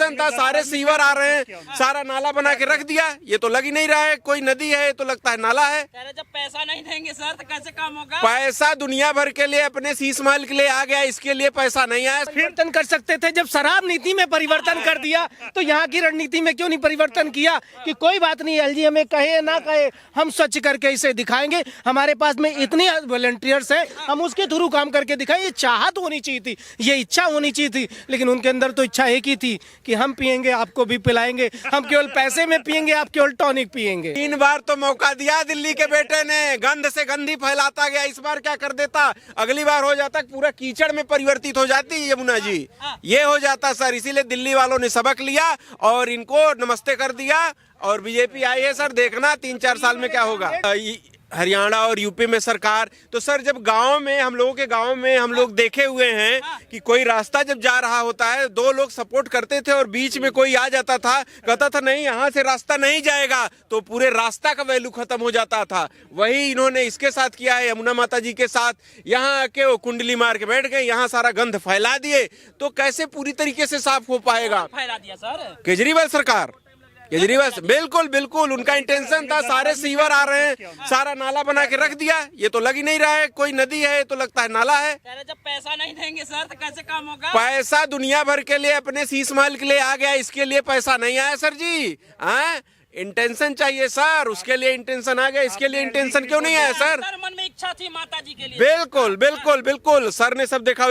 Intention था, सारे sewer आ रहे हैं, सारा नाला बना के रख दिया। ये तो लग ही नहीं रहा है कोई नदी है, ये तो लगता है नाला है। जब पैसा नहीं देंगे सर तो कैसे काम होगा? पैसा दुनिया भर के लिए अपने शीश महल के लिए आ गया, इसके लिए पैसा नहीं आया। परिवर्तन कर सकते थे, जब शराब नीति में परिवर्तन कर दिया तो यहाँ की रणनीति में क्यों नहीं परिवर्तन किया कि कोई बात नहीं, एलजी हमें कहे ना कहे हम स्वच्छ करके इसे दिखाएंगे, हमारे पास में इतने वॉलंटियर्स हैं, हम उसके थ्रू काम करके दिखाएं। ये चाहत होनी चाहिए थी, ये इच्छा होनी चाहिए थी, लेकिन उनके अंदर तो इच्छा एक ही थी कि हम पिएंगे आपको भी पिलाएंगे, हम केवल पैसे में पिएंगे आप केवल टॉनिक पिएंगे। 3 बार तो मौका दिया दिल्ली के बेटे ने, गंद से गंदी फैलाता गया। इस बार क्या कर देता, अगली बार हो जाता पूरा कीचड़ में परिवर्तित हो जाती यमुना जी, ये हो जाता सर। इसीलिए दिल्ली वालों ने सबक लिया और इनको नमस्ते कर दिया। और बीजेपी आई है सर, देखना 3-4 साल में क्या होगा। हरियाणा और यूपी में सरकार, तो सर जब गांव में हम लोगों के गांव में हम लोग देखे हुए हैं कि कोई रास्ता जब जा रहा होता है, 2 लोग सपोर्ट करते थे और बीच में कोई आ जाता था, कहता था नहीं यहाँ से रास्ता नहीं जाएगा, तो पूरे रास्ता का वैल्यू खत्म हो जाता था। वही इन्होंने इसके साथ किया है, यमुना माता जी के साथ। यहाँ आके वो कुंडली मार के बैठ गए, यहाँ सारा गंद फैला दिए, तो कैसे पूरी तरीके से साफ हो पाएगा? फैला दिया सर केजरीवाल सरकार, केजरीवाल बिल्कुल बिल्कुल उनका इंटेंशन था, सारे सीवर आ रहे हैं, सारा नाला बना के रख दिया। ये तो लग ही नहीं रहा है कोई नदी है, ये तो लगता है नाला है। जब पैसा नहीं देंगे सर तो कैसे काम होगा? पैसा दुनिया भर के लिए अपने शीश महल के लिए आ गया, इसके लिए पैसा नहीं आया सर जी। हाँ, इंटेंशन चाहिए सर, उसके लिए इंटेंशन आ गया, इसके लिए इंटेंशन क्यों नहीं आया सर? मन में इच्छा थी माता जी के लिए। बिल्कुल बिल्कुल बिल्कुल, सर ने सब देखा।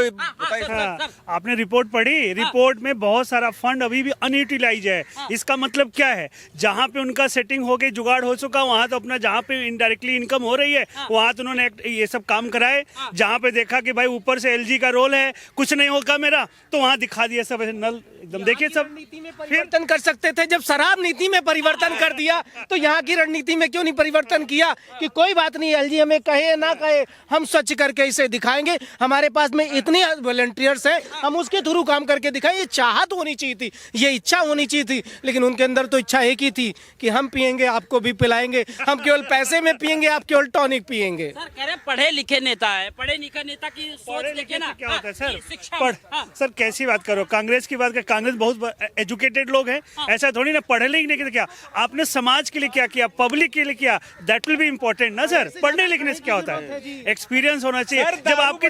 आपने रिपोर्ट पढ़ी? रिपोर्ट में बहुत सारा फंड अभी भी अनयूटिलाइज है। इसका मतलब क्या है, जहाँ पे उनका सेटिंग हो गई, जुगाड़ हो चुका, वहाँ तो अपना जहाँ पे इनडायरेक्टली इनकम हो रही है वहाँ तो उन्होंने ये सब काम कराए। जहाँ पे देखा कि भाई ऊपर से एलजी का रोल है, कुछ नहीं होगा मेरा, तो वहाँ दिखा दिया सब नल एकदम। देखिए सब नीति में परिवर्तन कर सकते थे, जब शराब नीति में परिवर्तन कर दिया तो यहाँ की रणनीति में क्यों नहीं परिवर्तन किया कि कोई बात नहीं, एलजी हमें कहे ना कहे हम स्वच्छ करके इसे दिखाएंगे, हमारे पास में इतने वॉलंटियर्स हैं, हम उसके थ्रू काम करके दिखाएं। ये चाहत होनी चाहिए थी, ये इच्छा होनी चाहिए थी, लेकिन उनके अंदर तो इच्छा एक ही थी कि हम पिएंगे आपको भी पिलाएंगे, हम केवल पैसे में पिएंगे आप केवल टॉनिक पिएंगे। सर कह रहे पढ़े लिखे नेता है, पढ़े लिखे नेता की सोच देखे ना क्या होता है सर? शिक्षा सर कैसी बात करो, कांग्रेस की बात कर, कांग्रेस बहुत एजुकेटेड लोग हैं, ऐसा थोड़ी ना पढ़े लिखने के क्या, आपने समाज के लिए क्या किया, पब्लिक के लिए किया, दैट विल बी इम्पोर्टेंट ना सर। पढ़ने लिखने से क्या होता है, एक्सपीरियंस होना चाहिए। जब आपकी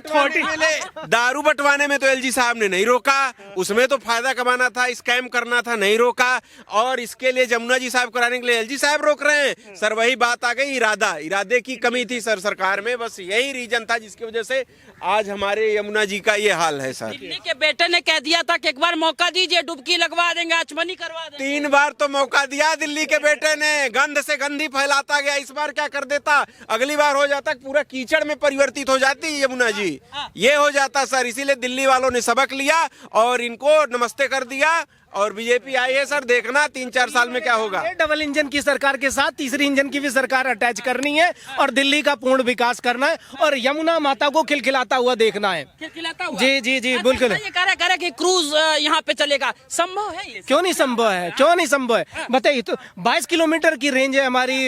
दारू बंटवाने में तो एलजी साहब ने नहीं रोका, उसमें तो फायदा कमाना था, स्कैम करना था, नहीं रोका। और इसके लिए जमुना जी साहब कराने के लिए एलजी साहब रोक रहे हैं सर। वही बात आ गई, इरादे की कमी थी सर सरकार में, बस यही रीजन था जिसकी वजह से आज हमारे यमुना जी का ये हाल है सर। दिल्ली के बेटे ने कह दिया था कि एक बार मौका दीजिए, डुबकी लगवा देंगे, आचमनी करवा देंगे। 3 बार तो मौका दिया दिल्ली के बेटे ने, गंद से गंदी फैलाता गया। इस बार क्या कर देता, अगली बार हो जाता पूरा कीचड़ में परिवर्तित हो जाती यमुना जी, ये हो जाता सर। इसीलिए दिल्ली वालों ने सबक लिया और इनको नमस्ते कर दिया। और बीजेपी आई है सर, देखना 3-4 साल में क्या होगा। डबल इंजन की सरकार के साथ तीसरी इंजन की भी सरकार अटैच करनी है और दिल्ली का पूर्ण विकास करना है और यमुना माता को खिलखिलाता हुआ देखना है। खिलखिलाता हुआ? जी जी जी बिल्कुल। ये कह रहा कि क्रूज यहाँ पे चलेगा, संभव है ये? क्यों नहीं संभव है, क्यों नहीं संभव है, बताइए तो 22 किलोमीटर की रेंज है हमारी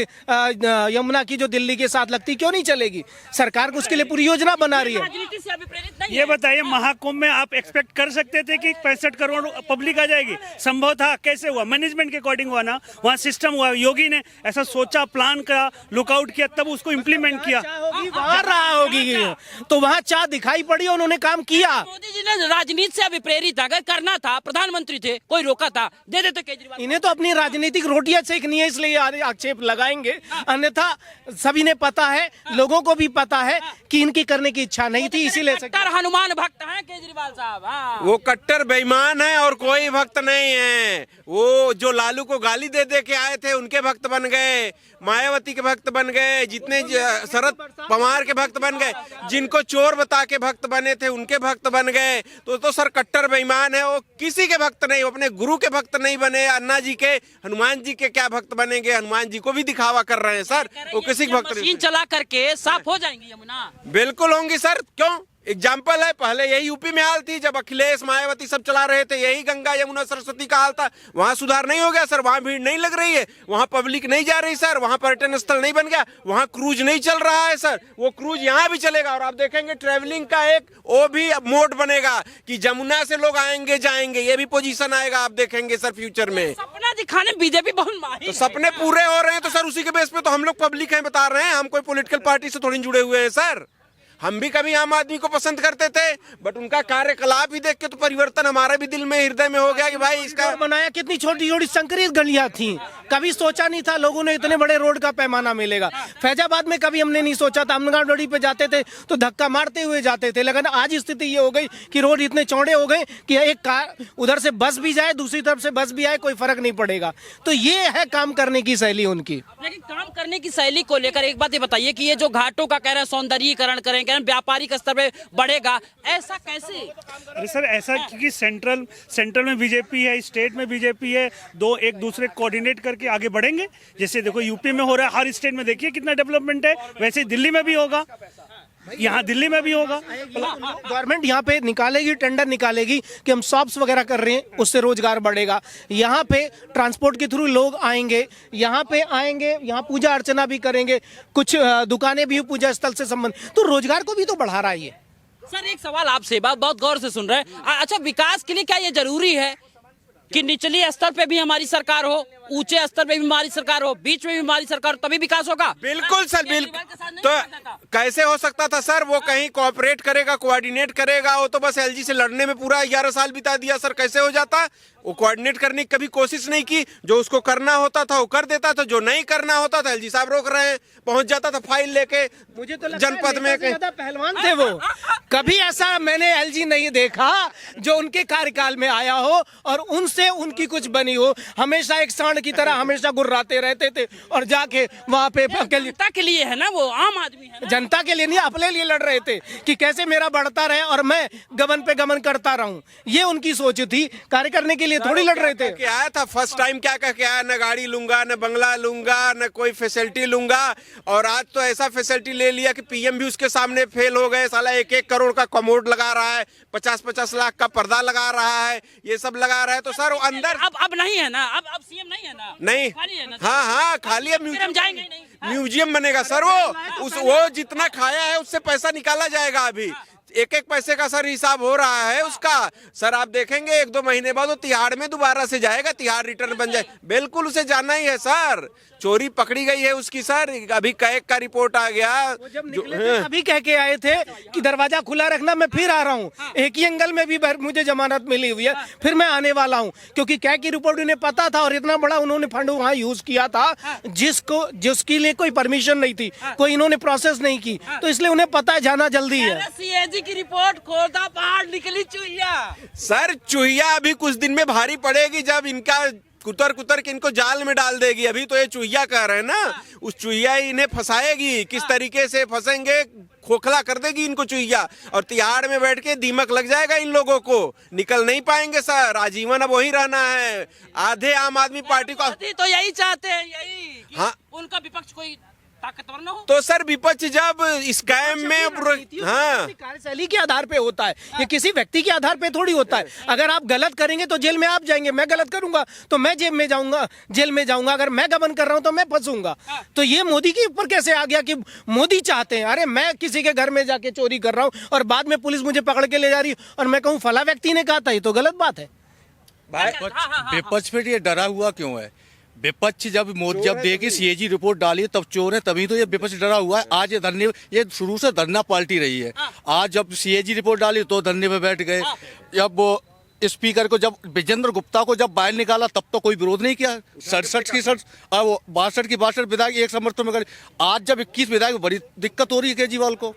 यमुना की जो दिल्ली के साथ लगती, क्यों नहीं चलेगी? सरकार को उसके लिए पूरी योजना बना रही है। राजनीति से अभिप्रेरित नहीं ये बताइए, महाकुंभ में आप एक्सपेक्ट कर सकते थे कि 65 करोड़ पब्लिक आ जाएगी? संभव था? कैसे हुआ? मैनेजमेंट के अकॉर्डिंग हुआ ना, वहाँ सिस्टम हुआ, योगी ने ऐसा सोचा, प्लान करा, लुकआउट किया, तब उसको इम्प्लीमेंट किया। वहाँ रहा होगी तो वहाँ चाह दिखाई पड़ी, उन्होंने काम किया। मोदी जी ने राजनीति से अभिप्रेरित अगर करना था, प्रधानमंत्री थे, कोई रोका था, दे देते केजरीवाल। इन्हें तो अपनी राजनीतिक रोटियां सेकनी है, इसलिए आक्षेप लगाएंगे, अन्यथा सभी ने पता है, लोगों को भी पता है कि इनकी करने की इच्छा नहीं थी, इसीलिए हनुमान भक्त हैं केजरीवाल साहब। वो कट्टर बेईमान है और कोई भक्त नहीं है। वो जो लालू को गाली दे दे के आए थे उनके भक्त बन गए, मायावती के भक्त बन गए, जितने शरद पवार के भक्त बन गए, जिनको चोर बता के भक्त बने थे उनके भक्त बन गए। तो सर कट्टर बेईमान है, वो किसी के भक्त नहीं, वो अपने गुरु के भक्त नहीं बने। अन्ना जी के, हनुमान जी के क्या भक्त बनेंगे? हनुमान जी को भी दिखावा कर रहे हैं सर, वो किसी के भक्त नहीं। मशीन चला करके साफ हो जाएंगी यमुना? बिल्कुल होंगी सर, क्यों? एग्जाम्पल है, पहले यही यूपी में हाल थी, जब अखिलेश मायावती सब चला रहे थे, यही गंगा यमुना सरस्वती का हाल था। वहां सुधार नहीं हो गया सर, वहां भीड़ नहीं लग रही है, वहां पब्लिक नहीं जा रही सर, वहां पर्यटन स्थल नहीं बन गया, वहां क्रूज नहीं चल रहा है सर, वो क्रूज यहाँ भी चलेगा। और आप देखेंगे ट्रेवलिंग का एक वो भी मोड बनेगा कि जमुना से लोग आएंगे जाएंगे, ये भी पोजीशन आएगा, आप देखेंगे सर फ्यूचर में। सपना दिखाने बीजेपी बहुत माहिर तो सपने पूरे हो रहे हैं तो सर उसी के बेस पे तो हम लोग पब्लिक हैं, बता रहे हैं, हम कोई पॉलिटिकल पार्टी से थोड़ी जुड़े हुए हैं सर। हम भी कभी आम आदमी को पसंद करते थे, बट उनका कार्यकलाप ही देख के तो परिवर्तन हमारे भी दिल में हृदय में हो गया कि भाई इसका बनाया। कितनी छोटी छोटी संकरित गलियां थी, कभी सोचा नहीं था लोगों ने इतने बड़े रोड का पैमाना मिलेगा। फैजाबाद में कभी हमने नहीं सोचा था, अमनगढ़ रोड पे जाते थे तो धक्का मारते हुए जाते थे, लेकिन आज स्थिति ये हो गई कि रोड इतने चौड़े हो गए कि एक कार उधर से बस भी जाए दूसरी तरफ से बस भी आए कोई फर्क नहीं पड़ेगा। तो ये है काम करने की शैली उनकी। लेकिन काम करने की शैली को लेकर एक बात ये बताइए कि ये जो घाटों का कह रहे हैं सौंदर्यीकरण करें, कह रहे हैं व्यापारिक स्तर पे बढ़ेगा, ऐसा कैसे? अरे सर ऐसा क्योंकि सेंट्रल में बीजेपी है, स्टेट में बीजेपी है, दो एक दूसरे कोऑर्डिनेट करके आगे बढ़ेंगे। जैसे देखो यूपी में हो रहा है, हर स्टेट में देखिए कितना डेवलपमेंट है, वैसे दिल्ली में भी होगा, यहाँ दिल्ली में भी होगा। गवर्नमेंट यहाँ पे निकालेगी, टेंडर निकालेगी कि हम शॉप्स वगैरह कर रहे हैं, उससे रोजगार बढ़ेगा। यहाँ पे ट्रांसपोर्ट के थ्रू लोग आएंगे, यहाँ पे आएंगे, यहाँ पूजा अर्चना भी करेंगे, कुछ दुकानें भी पूजा स्थल से संबंधित, तो रोजगार को भी तो बढ़ा रहा है ये। सर एक सवाल आपसे, बहुत गौर से सुन रहे हैं। अच्छा, विकास के लिए क्या ये जरूरी है कि निचली स्तर पे भी हमारी सरकार हो, ऊंचे स्तर पे भी हमारी सरकार हो, बीच में भी हमारी सरकार हो, तभी विकास होगा? बिल्कुल सर, बिल्कुल। तो कैसे हो सकता था सर, वो कहीं कोऑपरेट करेगा, कोऑर्डिनेट करेगा, वो तो बस एलजी से लड़ने में पूरा 11 साल बिता दिया सर। कैसे हो जाता? वो कोऑर्डिनेट करने की कभी कोशिश नहीं की, जो उसको करना होता था वो कर देता था, जो नहीं करना होता था एलजी साहब रोक रहे हैं, पहुंच जाता था फाइल लेके मुझे तो जनपद में। ज्यादा पहलवान थे वो, कभी ऐसा मैंने एलजी नहीं देखा जो उनके कार्यकाल में आया हो और उनसे उनकी कुछ बनी हो। हमेशा एक सांड की तरह हमेशा गुर्राते रहते थे और जाके वहां पे जनता के लिए है ना, वो आम आदमी है ना। जनता के लिए नहीं, अपने लिए लड़ रहे थे कि कैसे मेरा बढ़ता रहे और मैं गमन पे गमन करता रहूं, ये उनकी सोच थी। कार्य करने के लिए थोड़ी लड़ रहे थे। क्या आया था फर्स्ट टाइम, क्या कह के आया, न गाड़ी लूंगा, न बंगला लूंगा, न कोई फैसिलिटी लूंगा, और आज तो ऐसा फैसिलिटी ले लिया कि पीएम भी उसके सामने फेल हो गए। साला 1-1 करोड़ का कमोड लगा रहा है, 50-50 लाख का पर्दा लगा रहा है, ये सब लगा रहा है। तो सर अंदर अब नहीं है ना, अब सीएम नहीं है ना, नहीं, खाली है ना। हाँ खाली है, हम जाएंगे नहीं। म्यूजियम बनेगा सर। वो जितना खाया है उससे पैसा निकाला जाएगा। अभी 1-1 पैसे का सर हिसाब हो रहा है उसका। सर आप देखेंगे 1-2 महीने बाद वो तिहाड़ में दोबारा से जाएगा, तिहाड़ रिटर्न बन जाए। बिल्कुल उसे जाना ही है सर। चोरी पकड़ी गई है उसकी सर, अभी कैग का रिपोर्ट आ गया। जब निकले थे अभी कह के आए थे कि दरवाजा खुला रखना, मैं फिर आ रहा हूँ। एक ही एंगल में भी मुझे जमानत मिली हुई है, फिर मैं आने वाला हूँ, क्योंकि कैग की रिपोर्ट उन्हें पता था और इतना बड़ा उन्होंने फंड वहाँ यूज किया था जिसके लिए कोई परमिशन नहीं थी, कोई इन्होंने प्रोसेस नहीं की, तो इसलिए उन्हें पता है जाना जल्दी है। सीएजी की रिपोर्ट, खोदा पहाड़ निकली चुहिया। सर चुहिया अभी कुछ दिन में भारी पड़ेगी, जब इनका कुतर के इनको जाल में डाल देगी। अभी तो ये चुहिया कह रहे हैं ना, उस चुहिया ही इन्हें फंसाएगी। किस तरीके से फंसेंगे, खोखला कर देगी इनको चुहिया, और तिहाड़ में बैठ के दीमक लग जाएगा इन लोगों को, निकल नहीं पाएंगे सर। आजीवन अब वही रहना है। आधे आम आदमी पार्टी को तो यही चाहते हैं, यही हाँ, उनका विपक्ष कोई ताकतवर न हो। तो सर विपक्ष जब स्कैम में हाँ कार्यशैली के आधार पे होता है, ये किसी व्यक्ति के आधार पे थोड़ी होता है। अगर आप गलत करेंगे तो जेल में आप जाएंगे, मैं गलत करूंगा तो मैं जेल में जाऊंगा, अगर मैं गबन कर रहा हूं तो मैं फंसूंगा। तो ये मोदी के ऊपर कैसे आ गया कि मोदी चाहते हैं, अरे मैं किसी के घर में जाके चोरी कर रहा हूं और बाद में पुलिस मुझे पकड़ के ले जा रही है और मैं कहूँ फला व्यक्ति ने कहा था, ये तो गलत बात है। विपक्ष पे ये डरा हुआ क्यों है? विपक्ष जब देखी सीएजी रिपोर्ट डाली तब चोर है, तभी तो ये विपक्ष डरा हुआ है। आज ये शुरू से धरना पार्टी रही है। आज जब सीएजी रिपोर्ट डाली तो धरने पे बैठ गए। जब वो स्पीकर को, जब विजेंद्र गुप्ता को जब बाहर निकाला तब तो कोई विरोध नहीं किया। 67 की 62 विधायक एक समर्थन में करे। आज जब 21 विधायक, बड़ी दिक्कत हो रही है केजरीवाल को।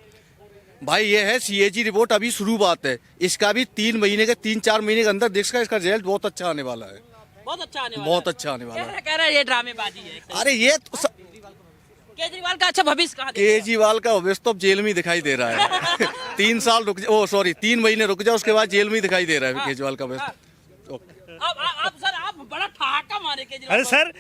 भाई ये है सीएजी रिपोर्ट अभी शुरू बात है, इसका भी 3-4 महीने के अंदर देखा, इसका रिजल्ट बहुत अच्छा आने वाला है, बहुत अच्छा आने वाला बहुत अच्छा आने वाला है। कह रहा है ये ड्रामेबाजी है। अरे ये तो केजरीवाल का अच्छा भविष्य कहाँ? केजरीवाल का भविष्य तो जेल में ही दिखाई दे रहा है। 3 महीने रुक जाओ, उसके बाद जेल में ही दिखाई दे रहा है केजरीवाल का भविष्य। अब सर आप बड़ा ठहाका मारे केजरीवाल। अरे सर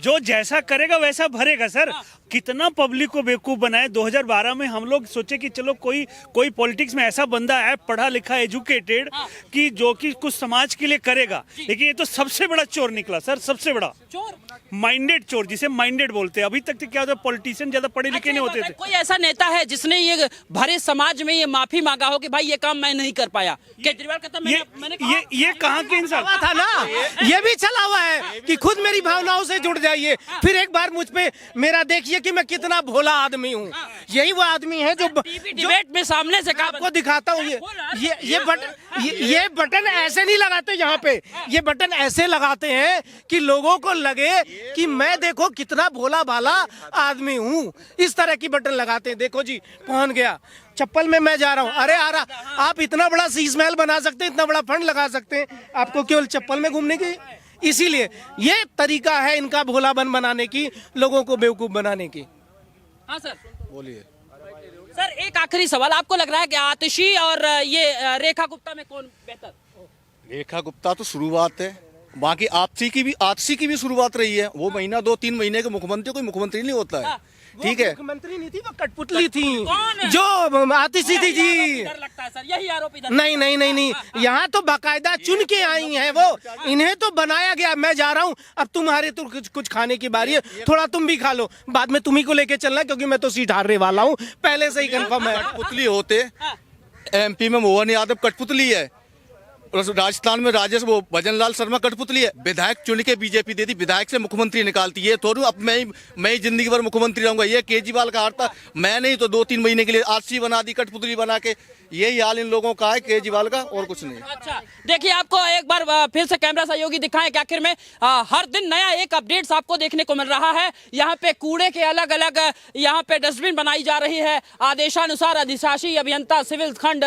जो जैसा करेगा वैसा भरेगा सर। कितना पब्लिक को बेवकूफ बनाए। 2012 में हम लोग सोचे कि चलो कोई पॉलिटिक्स में ऐसा बंदा है पढ़ा लिखा एजुकेटेड कि जो कि कुछ समाज के लिए करेगा, लेकिन ये तो सबसे बड़ा चोर निकला सर, सबसे बड़ा चोर, माइंडेड चोर, जिसे माइंडेड बोलते हैं। अभी तक तो क्या होता है, पॉलिटिशियन ज्यादा पढ़े लिखे नहीं होते थे। कोई ऐसा नेता है जिसने ये भरे समाज में ये माफी मांगा हो कि भाई ये काम मैं नहीं कर पाया? केजरीवाल कहता मैंने ये कहाँ के इंसान था ना, ये भी चला हुआ है कि खुद मेरी भावनाओं से जुड़ जाइए, फिर एक बार मुझ पे मेरा देखिए कि मैं कितना भोला आदमी हूँ। यही वो आदमी है जो डिबेट में सामने से कहा आपको दिखाता हूँ। ये बटन ऐसे नहीं लगाते यहाँ पे, ये बटन ऐसे लगाते हैं कि लोगों को लगे कि मैं देखो कितना भोला भाला आदमी हूँ। इस तरह की बटन लगाते हैं। देखो जी पहुंच गया, चप्पल में मैं जा रहा हूँ, अरे आ रहा। आप इतना बड़ा शीश महल बना सकते हैं, इतना बड़ा फंड लगा सकते हैं, आपको केवल चप्पल में घूमने की। इसीलिए ये तरीका है इनका भोलापन बनाने की, लोगों को बेवकूफ बनाने की। हाँ सर बोलिए सर, एक आखिरी सवाल, आपको लग रहा है कि आतिशी और ये रेखा गुप्ता में कौन बेहतर? रेखा गुप्ता तो शुरुआत है, बाकी आपसी की भी शुरुआत रही है। वो महीना 2-3 महीने के मुख्यमंत्री कोई मुख्यमंत्री नहीं होता है, ठीक है। मुख्यमंत्री नहीं थी, वो कठपुतली थी कौन? जो आतिशी थी जी। इधर लगता है सर, यही आरोप इधर। नहीं, यहाँ तो बाकायदा चुन के आई हैं वो, इन्हें तो बनाया गया। मैं जा रहा हूँ, अब तुम्हारे तो कुछ खाने की बारी है, थोड़ा तुम भी खा लो, बाद में तुम्ही को लेके चलना, क्योंकि मैं तो सीट हारने वाला हूँ, पहले से ही कंफर्म है। कठपुतली होते, MP में मोहन यादव कठपुतली है, राजस्थान में वो भजनलाल शर्मा कठपुतली है। विधायक चुन के बीजेपी देती, विधायक से मुख्यमंत्री निकालती है। थोड़ी अब मैं ही जिंदगी भर मुख्यमंत्री रहूंगा। ये केजरीवाल का हार था, मैं नहीं तो 2-3 महीने के लिए आरसी बना दी, कठपुतली बना के। यही हाल इन लोगों का है केजरीवाल का, और कुछ नहीं। अच्छा देखिए, आपको एक बार फिर से कैमरा सहयोगी दिखाएं कि आखिर में हर दिन नया एक अपडेट्स आपको देखने को मिल रहा है। यहाँ पे कूड़े के अलग अलग यहाँ पे डस्टबिन बनाई जा रही है। आदेशानुसार अधिशासी अभियंता सिविल खंड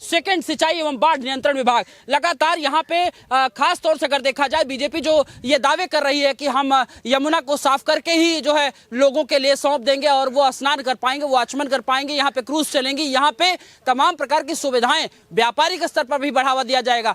सेकंड सिंचाई एवं बाढ़ नियंत्रण विभाग लगातार यहाँ पे खास तौर से अगर देखा जाए, बीजेपी जो ये दावे कर रही है कि हम यमुना को साफ करके ही जो है लोगों के लिए सौंप देंगे और वो स्नान कर पाएंगे, वो आचमन कर पाएंगे, यहाँ पे क्रूज चलेंगी, यहाँ पे तमाम प्रकार की सुविधाएं व्यापारिक स्तर पर भी बढ़ावा दिया जाएगा।